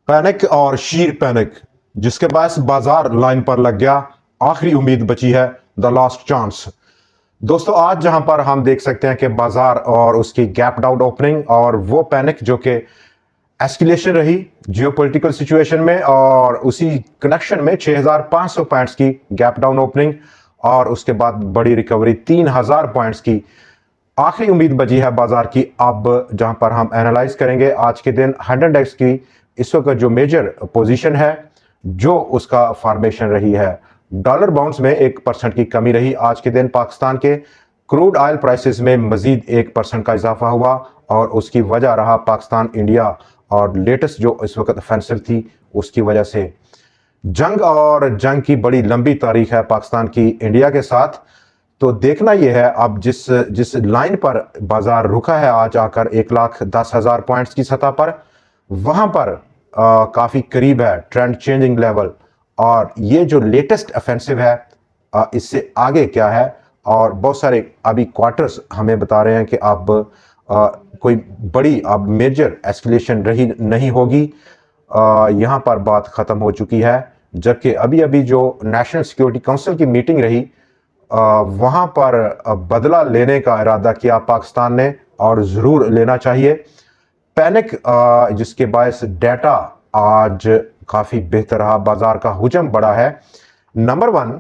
Panic और शीर panic, जिसके पास बाजार लाइन पर लग गया। आखिरी उम्मीद बची है, द लास्ट चांस। दोस्तों, आज जहां पर हम देख सकते हैं कि बाजार और उसकी गैप डाउन ओपनिंग और वो पैनिक जो कि एस्केलेशन रही जियोपॉलिटिकल सिचुएशन में, और उसी कनेक्शन में 6500 पॉइंट्स की गैप डाउन ओपनिंग और उसके बाद बड़ी रिकवरी 3000 पॉइंट्स की। आखिरी उम्मीद बची है बाजार की। अब जहां पर हम एनालाइज करेंगे आज के दिन 100x की इस वक्त जो मेजर पोजीशन है, जो उसका फॉर्मेशन रही है। डॉलर बाउंड्स में 1% की कमी रही आज के दिन। पाकिस्तान के क्रूड ऑयल प्राइसेस में मजीद 1% का इजाफा हुआ और उसकी वजह रहा पाकिस्तान इंडिया और लेटेस्ट जो इस वक्त ऑफेंसिव थी उसकी वजह से। जंग और जंग की बड़ी लंबी तारीख है पाकिस्तान की इंडिया के साथ। तो देखना यह है अब जिस जिस लाइन पर बाजार रुका है आज आकर 1,10,000 पॉइंट्स की सतह पर, वहां पर काफी करीब है ट्रेंड चेंजिंग लेवल। और ये जो लेटेस्ट ऑफेंसिव है, इससे आगे क्या है, और बहुत सारे अभी क्वार्टर्स हमें बता रहे हैं कि अब कोई बड़ी अब मेजर एस्केलेशन रही नहीं होगी। यहाँ पर बात खत्म हो चुकी है। जबकि अभी अभी जो नेशनल सिक्योरिटी काउंसिल की मीटिंग रही, वहां पर बदला लेने का इरादा किया पाकिस्तान ने, और जरूर लेना चाहिए। पैनिक जिसके बायस डाटा आज काफी बेहतर रहा, बाजार का हुजम बढ़ा है। नंबर वन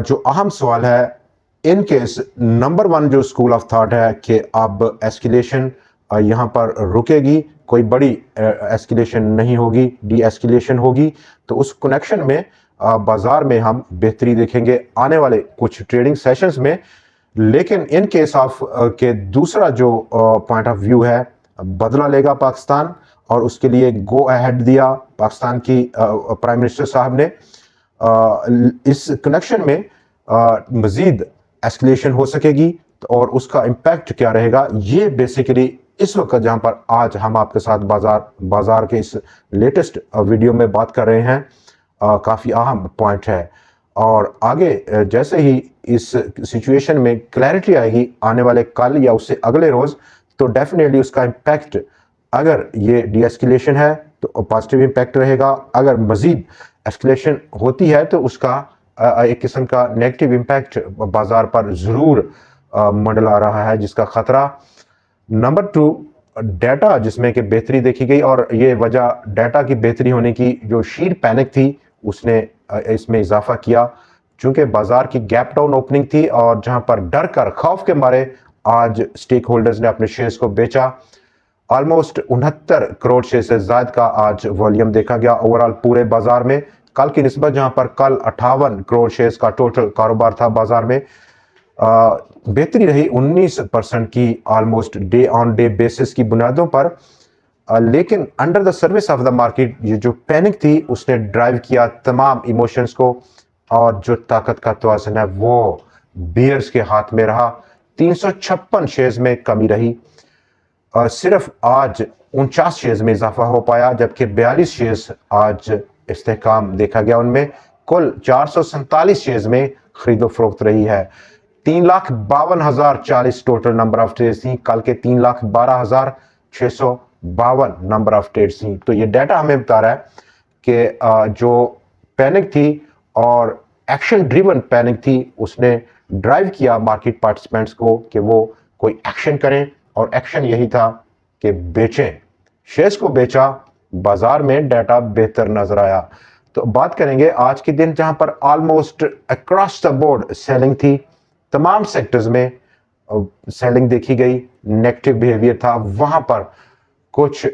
जो अहम सवाल है, इन केस नंबर वन जो स्कूल ऑफ थॉट है कि अब एस्केलेशन यहाँ पर रुकेगी, कोई बड़ी एस्केलेशन नहीं होगी, डी एस्केलेशन होगी। तो उस कनेक्शन में बाजार में हम बेहतरी देखेंगे आने वाले कुछ ट्रेडिंग सेशंस में। लेकिन इन केस ऑफ के दूसरा जो पॉइंट ऑफ व्यू है, बदला लेगा पाकिस्तान, और उसके लिए गो अहेड दिया पाकिस्तान की प्राइम मिनिस्टर साहब ने। इस कनेक्शन में मजीद एस्केलेशन हो सकेगी, और उसका इम्पैक्ट क्या रहेगा, ये बेसिकली इस वक्त जहां पर आज हम आपके साथ बाजार के इस लेटेस्ट वीडियो में बात कर रहे हैं, काफ़ी अहम पॉइंट है। और आगे जैसे ही इस सिचुएशन में क्लैरिटी आएगी आने वाले कल या उससे अगले रोज़, तो डेफिनेटली उसका इम्पैक्ट, अगर ये डी एस्केलेशन है तो पॉजिटिव इम्पैक्ट रहेगा, अगर मजीद एस्केलेशन होती है तो उसका एक किस्म का नेगेटिव इम्पैक्ट बाजार पर ज़रूर मंडला रहा है, जिसका ख़तरा। नंबर टू, डाटा जिसमें कि बेहतरी देखी गई, और ये वजह डाटा की बेहतरी होने की जो शीर पैनिक थी उसने इसमें इजाफा किया, चूंकि बाजार की गैप डाउन ओपनिंग थी और जहां पर डर कर खौफ के मारे आज स्टेक होल्डर्स ने अपने शेयर्स को बेचा। ऑलमोस्ट 69 करोड़ शेयर से ज्यादा का आज वॉल्यूम देखा गया ओवरऑल पूरे बाजार में, कल की निस्बत, जहां पर कल 58 करोड़ शेयर्स का टोटल कारोबार था बाजार में। बेहतरी रही 19% की almost day on day basis की बुनियादों पर। लेकिन under the service of the market ये जो पैनिक थी उसने ड्राइव किया तमाम इमोशंस को, और जो ताकत का तवाज़ुन है वो बियर्स के हाथ में रहा। 356 शेयर्स में कमी रही। सिर्फ आज 49 शेयर्स में इजाफा हो पाया, जबकि 42 शेयर्स आज इस्तेहकाम देखा गया। उनमें कुल 447 शेयर्स में खरीदो फरोख्त रही है। 3,52,040 टोटल नंबर ऑफ ट्रेड्स थी, कल के 3,12,652 नंबर ऑफ ट्रेड्स थी। तो ये डाटा हमें बता रहा है कि जो पैनिक थी और एक्शन ड्रिवन पैनिक थी, उसने ड्राइव किया मार्केट पार्टिसिपेंट्स को कि वो कोई एक्शन करें, और एक्शन यही था कि बेचें। शेयर्स को बेचा, बाजार में डाटा बेहतर नजर आया। तो बात करेंगे आज के दिन जहां पर almost across the board selling थी, तमाम सेक्टर्स में सेलिंग देखी गई, नेगेटिव बिहेवियर था। वहां पर कुछ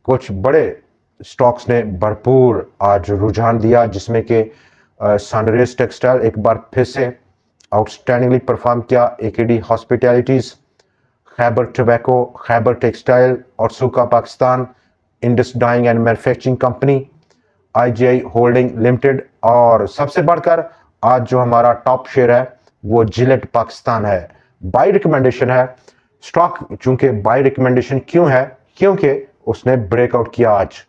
कुछ बड़े स्टॉक्स ने भरपूर आज रुझान दिया, जिसमें कि सनराइज टेक्सटाइल एक बार फिर से आउटस्टैंडिंगली परफॉर्म किया, AKD hospitalities, Khyber tobacco, Khyber textile और सूखा Pakistan, Indus dyeing and manufacturing company, IGI holding limited, और सबसे बढ़कर आज जो हमारा टॉप शेयर है वो जिलेट पाकिस्तान है। बाई रिकमेंडेशन है स्टॉक। चूंकि बाई रिकमेंडेशन क्यों है, क्योंकि उसने ब्रेकआउट किया, आज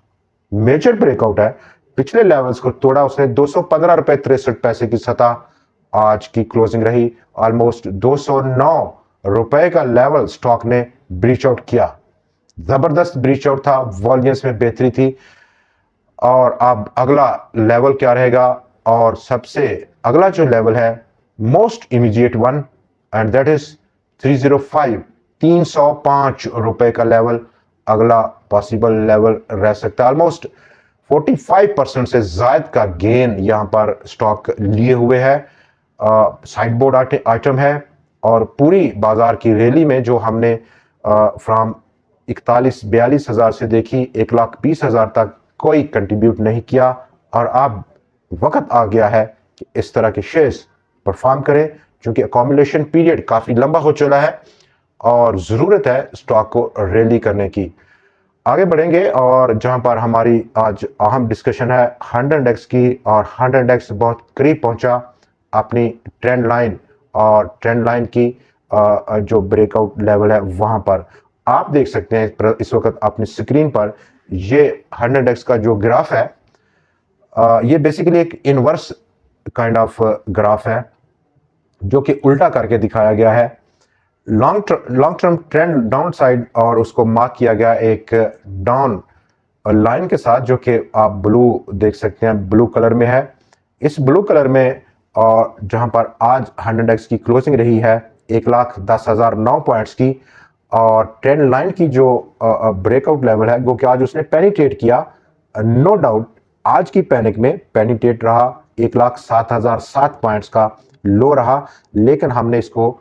मेजर ब्रेकआउट है। पिछले लेवल्स को तोड़ा उसने। 215 रुपए 63 पैसे की सतह आज की क्लोजिंग रही। ऑलमोस्ट 209 रुपए का लेवल स्टॉक ने ब्रीच आउट किया, जबरदस्त ब्रीच आउट था, वॉल्यूम्स में बेहतरी थी। और अब अगला लेवल क्या रहेगा, और सबसे अगला जो लेवल है most immediate one, and that is 305, 305 रुपए का लेवल अगला पॉसिबल लेवल रह सकता है। ऑलमोस्ट 45% से ज्यादा का गेन यहां पर स्टॉक लिए हुए है। साइड बोर्ड आइटम है, और पूरी बाजार की रैली में जो हमने फ्रॉम 41-42 हजार से देखी 1,20,000 तक कोई कंट्रीब्यूट नहीं किया। और अब वक्त आ गया है कि इस तरह के शेयर्स परफॉर्म करें, क्योंकि अकोमोडेशन पीरियड काफी लंबा हो चला है और जरूरत है स्टॉक को रैली करने की। आगे बढ़ेंगे, और जहां पर हमारी आज अहम डिस्कशन है 100x की, और 100x बहुत करीब पहुंचा अपनी ट्रेंड लाइन, और ट्रेंड लाइन की जो ब्रेकआउट लेवल है वहां पर आप देख सकते हैं इस वक्त अपनी स्क्रीन पर। ये 100x का जो ग्राफ है, ये बेसिकली एक इनवर्स काइंड ऑफ ग्राफ है जो कि उल्टा करके दिखाया गया है। Long term trend down side, और उसको मार्क किया गया एक डाउन लाइन के साथ, जो कि आप ब्लू देख सकते हैं, ब्लू कलर में है। इस ब्लू कलर में, और जहां पर आज 100x की क्लोजिंग रही है 1,10,009 पॉइंट्स की, और ट्रेंड लाइन की जो ब्रेकआउट लेवल है वो कि आज उसने पेनिट्रेट किया। नो डाउट आज की पैनिक में पेनिट्रेट रहा, 1,07,007 पॉइंट्स का लो रहा, लेकिन हमने इसको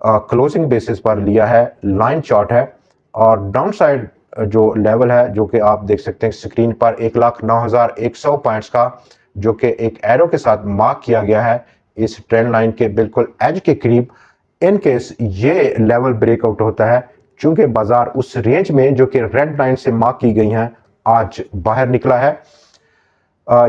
क्लोजिंग बेसिस पर लिया है, लाइन चार्ट है। और डाउन साइड जो लेवल है, जो कि आप देख सकते हैं स्क्रीन पर 1,09,100 पॉइंट्स का, जो कि एक एरो के साथ मार्क किया गया है इस ट्रेंड लाइन के बिल्कुल एज के करीब। इन केस ये लेवल ब्रेकआउट होता है, चूंकि बाजार उस रेंज में जो कि रेड लाइन से मार्क की गई हैं आज बाहर निकला है।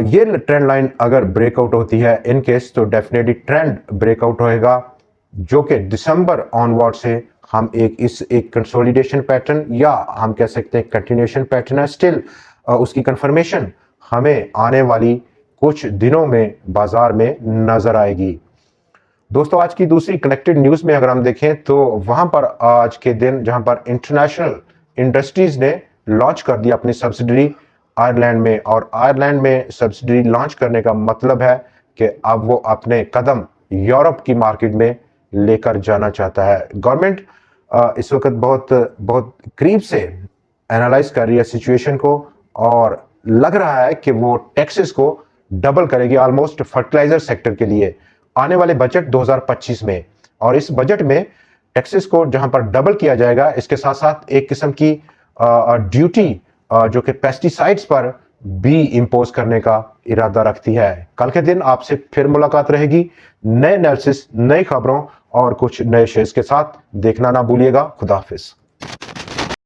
ये ट्रेंड लाइन अगर ब्रेकआउट होती है इन केस, तो डेफिनेटली ट्रेंड ब्रेकआउट होएगा, जो कि दिसंबर ऑनवर्ड से हम एक कंसोलिडेशन पैटर्न, या हम कह सकते हैं कंटिन्यूएशन पैटर्न है स्टिल। उसकी कंफर्मेशन हमें आने वाली कुछ दिनों में बाजार में नजर आएगी। दोस्तों, आज की दूसरी कनेक्टेड न्यूज में अगर हम देखें तो वहां पर आज के दिन जहां पर इंटरनेशनल इंडस्ट्रीज ने लॉन्च कर दिया अपनी सब्सिडरी आयरलैंड में, और आयरलैंड में सब्सिडरी लॉन्च करने का मतलब है कि अब वो अपने कदम यूरोप की मार्केट में लेकर जाना चाहता है। गवर्नमेंट इस वक्त बहुत करीब से एनालाइज कर रही है सिचुएशन को, और लग रहा है कि वो टैक्सेस को डबल करेगी ऑलमोस्ट फर्टिलाइजर सेक्टर के लिए आने वाले बजट 2025 में। और इस बजट में टैक्सेस को जहां पर डबल किया जाएगा, इसके साथ साथ एक किस्म की ड्यूटी जो कि पेस्टिसाइड्स पर भी इंपोज करने का इरादा रखती है। कल के दिन आपसे फिर मुलाकात रहेगी नए एनालिसिस, नई खबरों और कुछ नए शेयर्स के साथ। देखना ना भूलिएगा। खुदा हाफिज।